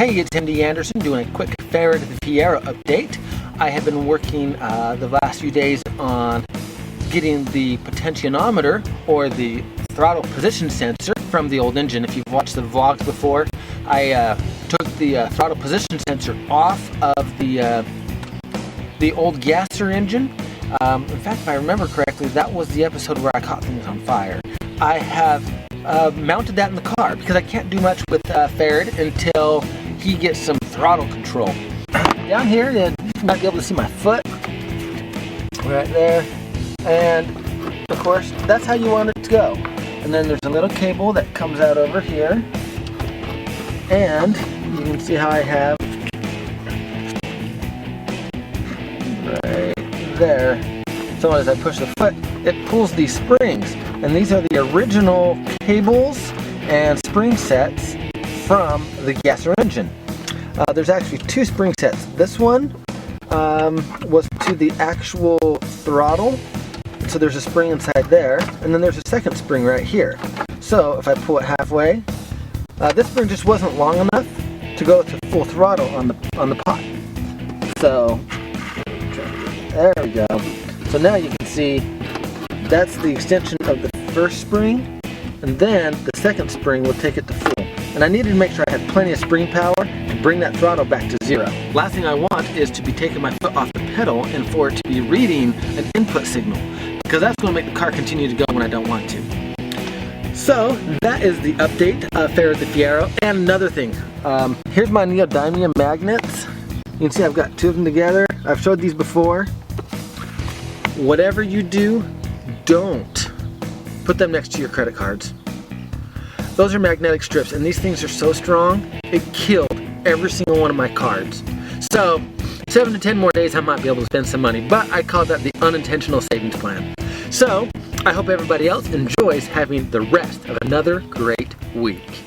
Hey, it's MD Anderson doing a quick Farad the Fiero update. I have been working the last few days on getting the potentiometer or the throttle position sensor from the old engine. If you've watched the vlogs before, I took the throttle position sensor off of the old gasser engine. In fact, if I remember correctly, that was the episode where I caught things on fire. I have mounted that in the car because I can't do much with Farad until he gets some throttle control. Down here, you might be able to see my foot right there, and of course that's how you want it to go. And then there's a little cable that comes out over here, and you can see how I have right there. So as I push the foot, it pulls these springs, and these are the original cables and spring sets from the gasser engine. There's actually two spring sets. This one was to the actual throttle, so there's a spring inside there, and then there's a second spring right here. So if I pull it halfway, this spring just wasn't long enough to go to full throttle on the pot. So there we go. So now you can see that's the extension of the first spring, and then the second spring will take it to full. And I needed to make sure I had plenty of spring power to bring that throttle back to zero. Last thing I want is to be taking my foot off the pedal and for it to be reading an input signal, because that's going to make the car continue to go when I don't want to. So that is the update of Farad the Fiero. And another thing, here's my neodymium magnets. You can see I've got two of them together. I've showed these before. Whatever you do, don't put them next to your credit cards. Those are magnetic strips, and these things are so strong, it killed every single one of my cards. So 7 to 10 more days I might be able to spend some money, but I call that the unintentional savings plan. So I hope everybody else enjoys having the rest of another great week.